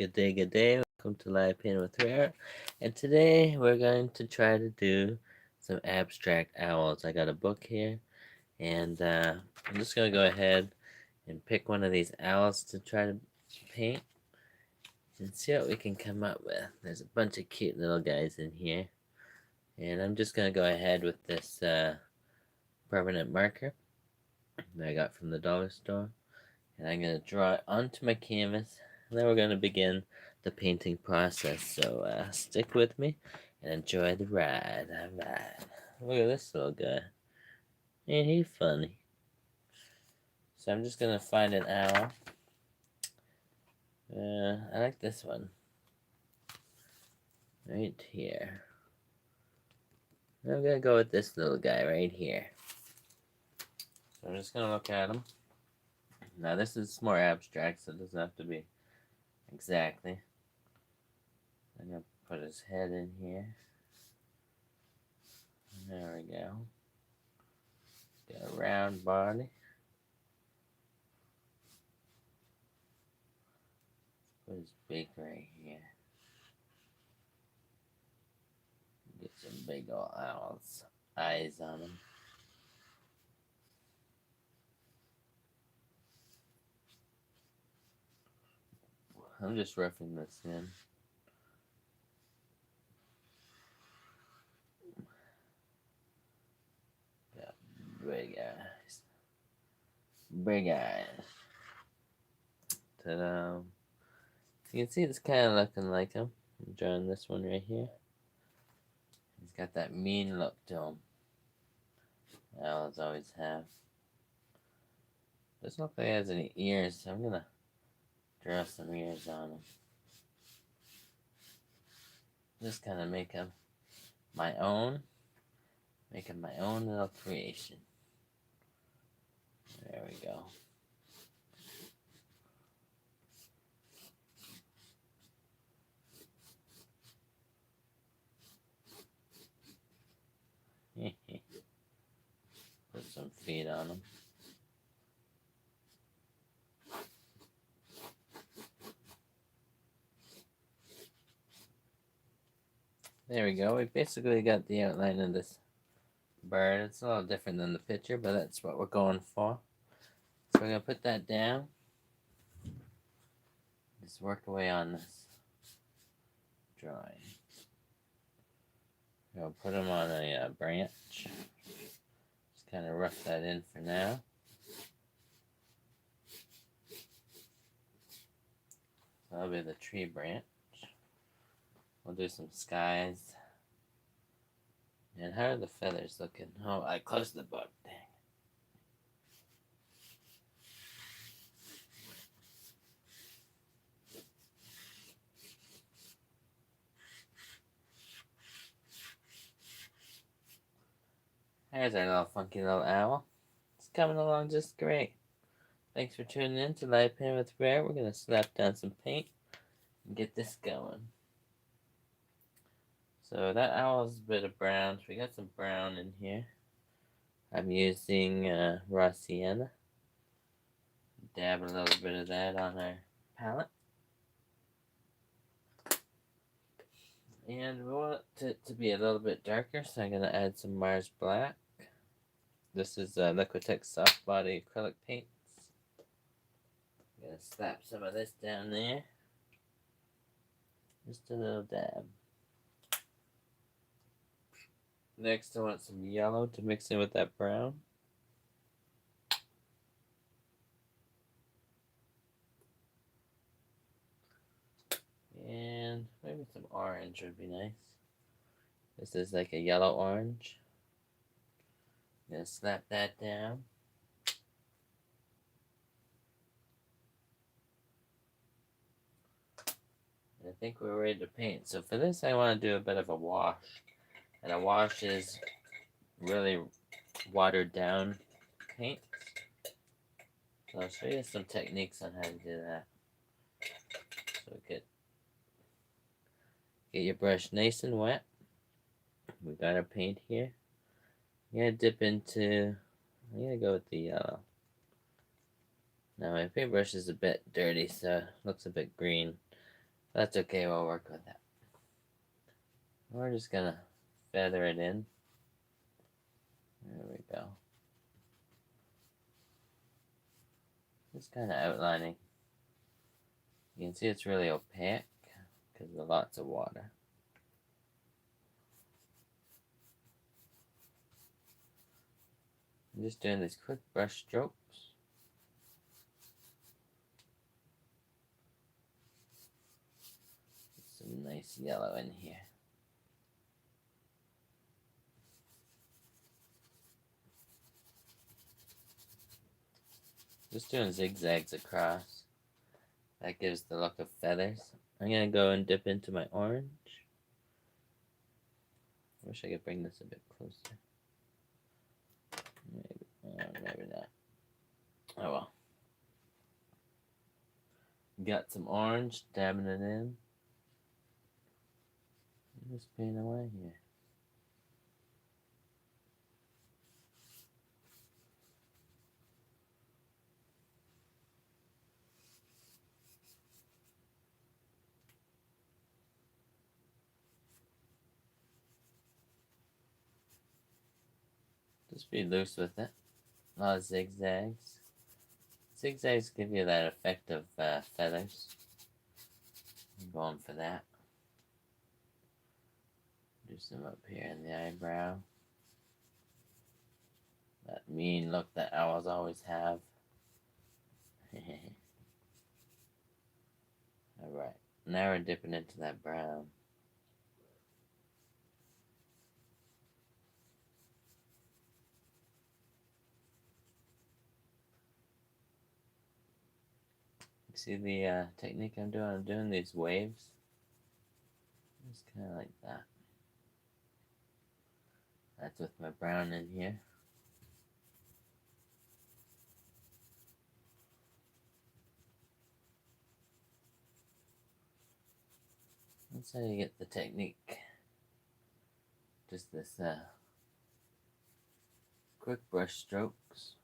Good day, good day. Welcome to Live Painting with RAEART. And today we're going to try to do some abstract owls. I got a book here, and I'm just going to go ahead and pick one of these owls to try to paint and see what we can come up with. There's a bunch of cute little guys in here. And I'm just going to go ahead with this permanent marker that I got from the dollar store. And I'm going to draw it onto my canvas. And then we're going to begin the painting process. So stick with me and enjoy the ride. Alright. Look at this little guy. Ain't he funny? So I'm just going to find an owl. I like this one. Right here. I'm going to go with this little guy right here. So I'm just going to look at him. Now this is more abstract, so it doesn't have to be exactly. I'm going to put his head in here. There we go. Got a round body. Put his beak right here. Get some big old owl's eyes on him. I'm just roughing this in. Got big eyes. Big eyes. Ta-da. You can see it's kind of looking like him. I'm drawing this one right here. He's got that mean look to him. Owls always have. Doesn't look like he has any ears, so I'm gonna draw some ears on him. Just kind of make him my own. Make him my own little creation. There we go. Put some feet on him. There we go. We basically got the outline of this bird. It's a little different than the picture, but that's what we're going for. So we're going to put that down. Just work away on this drawing. We'll put him on a branch. Just kind of rough that in for now. So that'll be the tree branch. We'll do some skies. And how are the feathers looking? Oh, I closed the book. Dang. There's our little funky little owl. It's coming along just great. Thanks for tuning in to Live Painting with RAEART. We're going to slap down some paint and get this going. So that owl's a bit of brown. So we got some brown in here. I'm using raw sienna. Dab a little bit of that on our palette. And we want it to be a little bit darker, so I'm going to add some Mars Black. This is Liquitex Soft Body Acrylic Paints. I'm going to slap some of this down there. Just a little dab. Next, I want some yellow to mix in with that brown. And maybe some orange would be nice. This is like a yellow orange. I'm going to slap that down. And I think we're ready to paint. So for this, I want to do a bit of a wash. And a wash is really watered down paint. So I'll show you some techniques on how to do that. So get your brush nice and wet. We got our paint here. I'm going to dip into, I'm going to go with the yellow. Now my paintbrush is a bit dirty, so it looks a bit green. That's okay, we'll work with that. We're just gonna feather it in. There we go. Just kind of outlining. You can see it's really opaque because there's lots of water. I'm just doing these quick brush strokes. Some nice yellow in here. Just doing zigzags across. That gives the look of feathers. I'm gonna go and dip into my orange. Wish I could bring this a bit closer. Maybe not. Oh well. Got some orange, dabbing it in. Just paint away here. Just be loose with it. A lot of zigzags. Zigzags give you that effect of feathers. I'm going for that. Do some up here in the eyebrow. That mean look that owls always have. Alright, now we're dipping into that brown. See the technique I'm doing? I'm doing these waves. Just kind of like that. That's with my brown in here. That's how you get the technique. Just this quick brush strokes.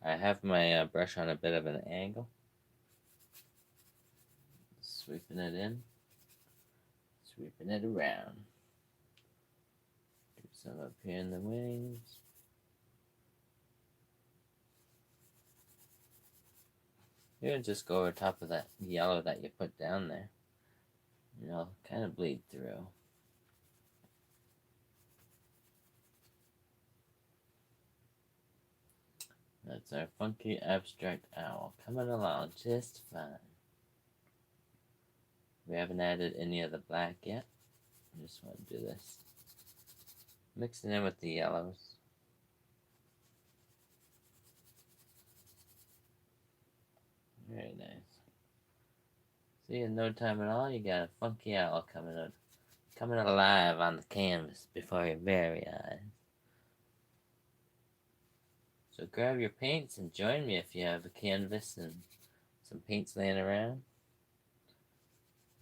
I have my brush on a bit of an angle. Sweeping it in. Sweeping it around. Do some up here in the wings. You're gonna just go over top of that yellow that you put down there. It'll kind of bleed through. That's our funky abstract owl coming along just fine. We haven't added any of the black yet. I just want to do this. Mix it in with the yellows. Very nice. See, in no time at all, you got a funky owl coming alive on the canvas before your very eyes. So grab your paints and join me if you have a canvas and some paints laying around.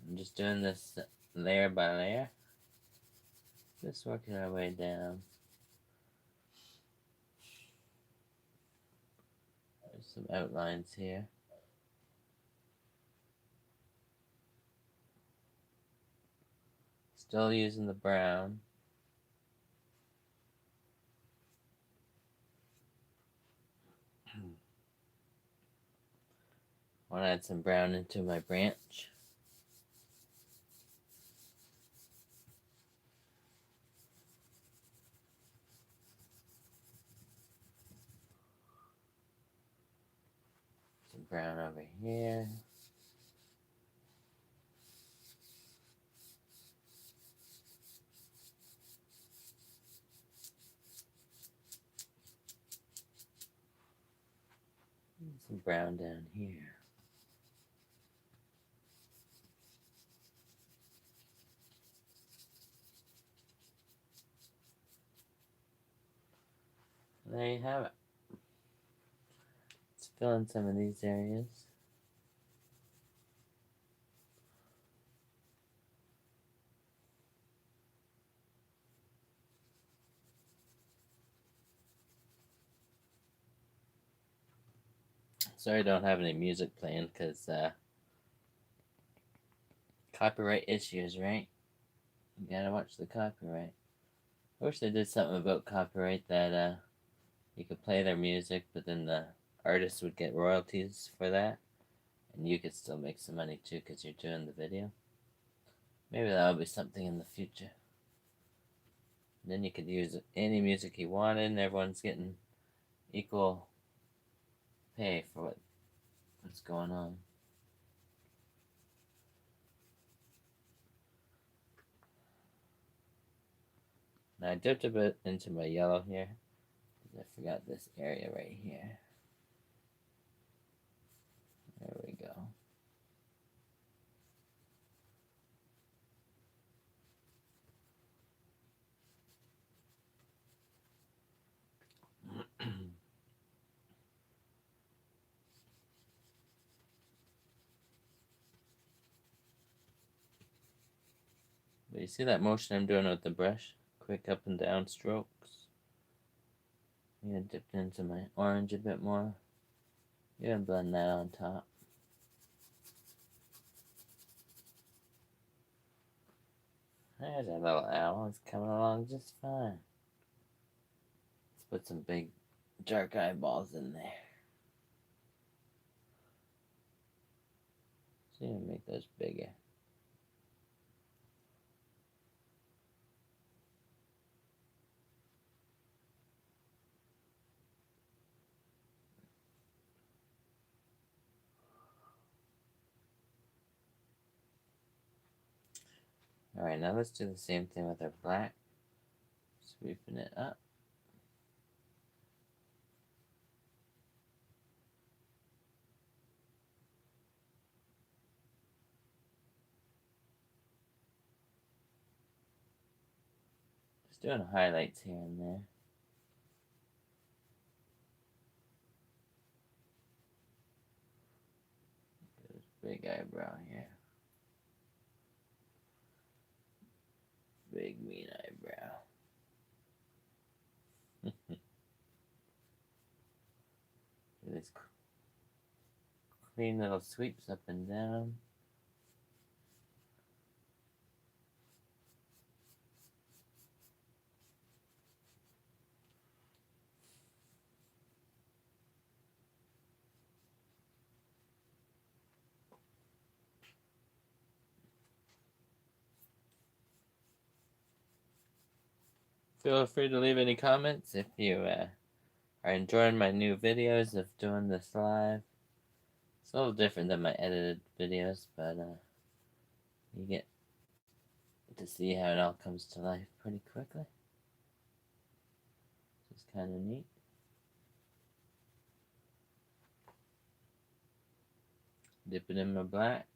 I'm just doing this layer by layer. Just working our way down. There's some outlines here. Still using the brown. Want to add some brown into my branch. Some brown over here. Some brown down here. There you have it. Let's fill in some of these areas. Sorry I don't have any music playing because Copyright issues, right? You gotta watch the copyright. I wish they did something about copyright that you could play their music, but then the artist would get royalties for that, and you could still make some money too because you're doing the video. Maybe that'll be something in the future. And then you could use any music you wanted, and everyone's getting equal pay for what's going on. Now I dipped a bit into my yellow here. I forgot this area right here. There we go. But you see that motion I'm doing with the brush? Quick up and down strokes. I'm gonna dip into my orange a bit more. You're gonna blend that on top. There's a little owl. It's coming along just fine. Let's put some big dark eyeballs in there. So you make those bigger. Alright, now let's do the same thing with our black. Sweeping it up. Just doing highlights here and there. Big eyebrow here. Big mean eyebrow. These clean little sweeps up and down. Feel free to leave any comments if you are enjoying my new videos of doing this live. It's a little different than my edited videos, but you get to see how it all comes to life pretty quickly. It's kind of neat. Dip it in my black.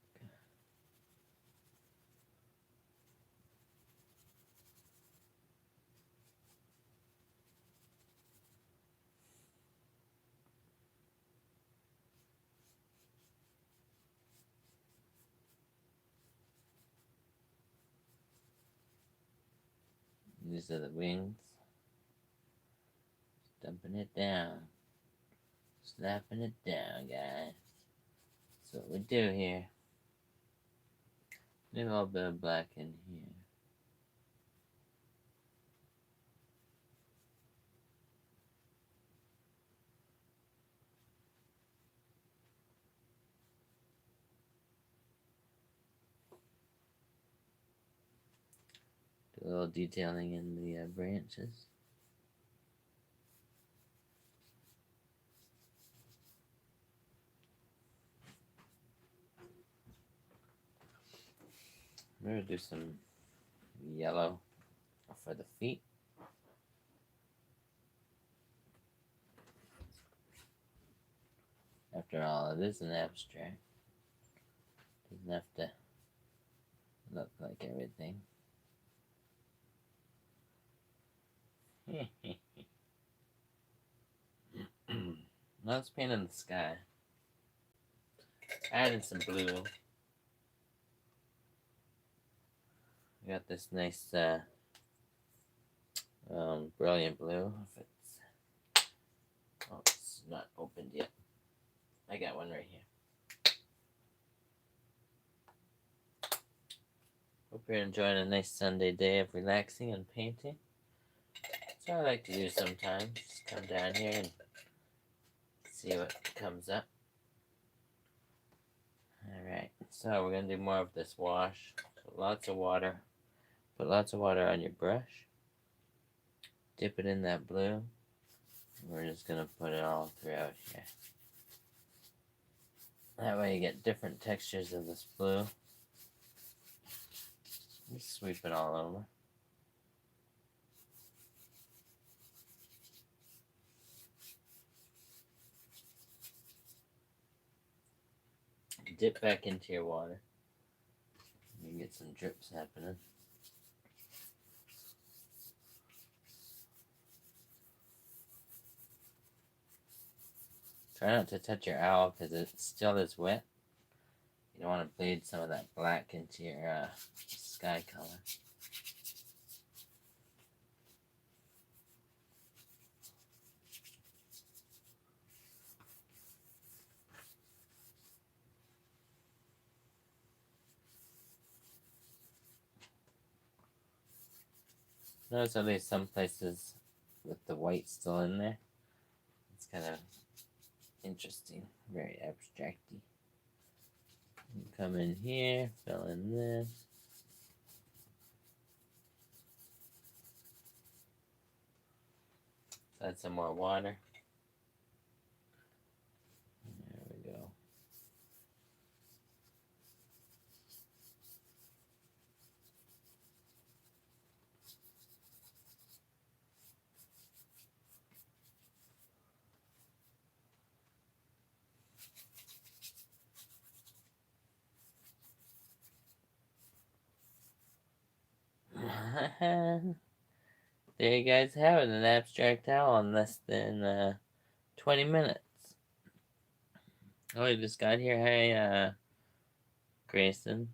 These are the wings. Dumping it down. Slapping it down, guys. That's what we do here. Need a little bit of black in here. Do a little detailing in the branches. I'm going to do some yellow for the feet. After all, it is an abstract. Doesn't have to look like everything. Now let's paint in the sky. Adding some blue. We got this nice brilliant blue. If it's not opened yet. I got one right here. Hope you're enjoying a nice Sunday day of relaxing and painting. That's what I like to do sometimes. Just come down here and see what comes up. Alright, so we're going to do more of this wash. So lots of water. Put lots of water on your brush. Dip it in that blue. We're just going to put it all throughout here. That way you get different textures of this blue. Just sweep it all over. Dip back into your water. You can get some drips happening. Try not to touch your owl because it still is wet. You don't want to bleed some of that black into your sky color. Notice at least some places with the white still in there. It's kind of interesting, very abstract-y. Come in here, fill in this. Add some more water. There we go. There you guys have it, an abstract owl in less than 20 minutes. Oh, you just got here. Hey, Grayson.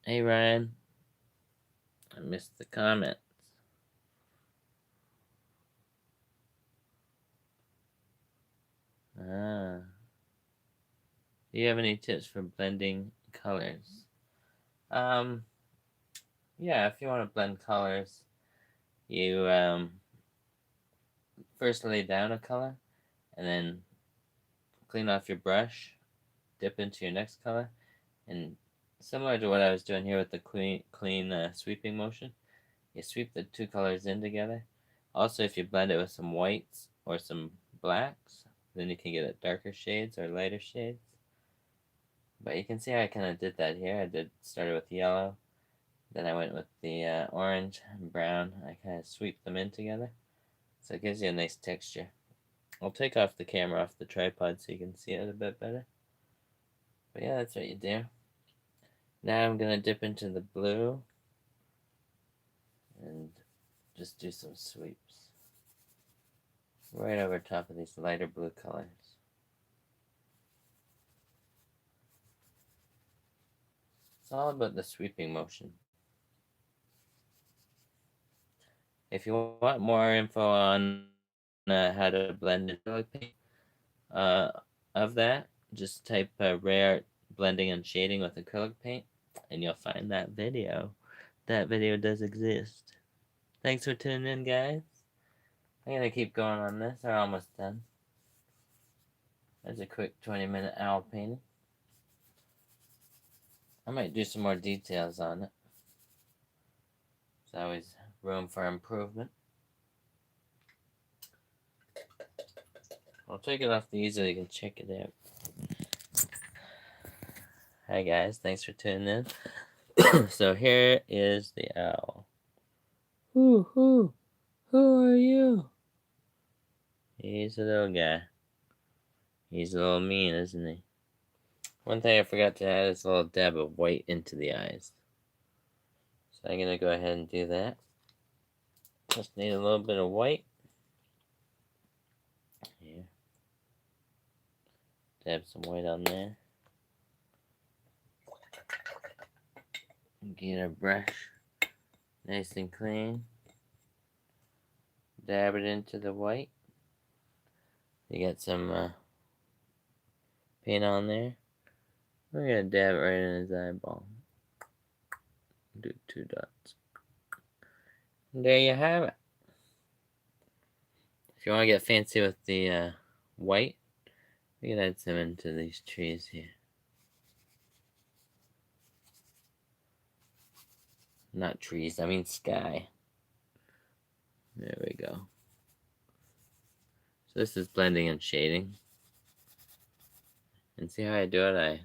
Hey, Ryan. I missed the comments. Ah. Do you have any tips for blending colors? Yeah, if you want to blend colors, you first lay down a color, and then clean off your brush, dip into your next color, and similar to what I was doing here with the clean sweeping motion, you sweep the two colors in together. Also, if you blend it with some whites or some blacks, then you can get it darker shades or lighter shades. But you can see how I kind of did that here. I started with yellow, then I went with the orange and brown. I kind of sweep them in together, so it gives you a nice texture. I'll take off the camera off the tripod so you can see it a bit better. But yeah, that's what you do. Now I'm going to dip into the blue and just do some sweeps right over top of these lighter blue colors. It's all about the sweeping motion. If you want more info on how to blend acrylic paint of that, just type RAEART blending and shading with acrylic paint, and you'll find that video. That video does exist. Thanks for tuning in, guys. I'm gonna keep going on this. We're almost done. That's a quick 20-minute owl painting. I might do some more details on it. There's always room for improvement. I'll take it off the easel, you can check it out. Hi guys, thanks for tuning in. So here is the owl. Who are you? He's a little guy. He's a little mean, isn't he? One thing I forgot to add is a little dab of white into the eyes. So I'm gonna go ahead and do that. Just need a little bit of white. Here. Dab some white on there. Get a brush nice and clean. Dab it into the white. You got some paint on there. We're gonna dab it right in his eyeball. Do 2 dots. And there you have it. If you want to get fancy with the white, we can add some into these trees here. Not trees, I mean sky. There we go. So this is blending and shading. And see how I do it? I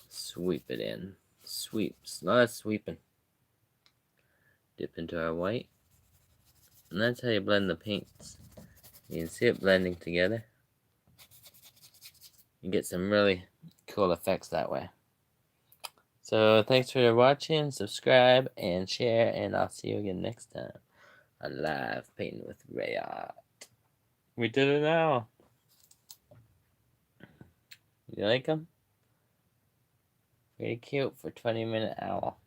sweep it in. Sweeps. A lot of sweeping. Dip into our white. And that's how you blend the paints. You can see it blending together. You get some really cool effects that way. So thanks for watching, subscribe, and share, and I'll see you again next time on Live Painting with RAEART. We did it now. You like them? Pretty cute for 20-minute owl.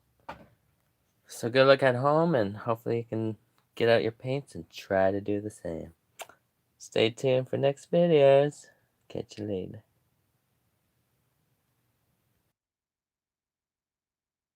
So good luck at home, and hopefully you can get out your paints and try to do the same. Stay tuned for next videos. Catch you later.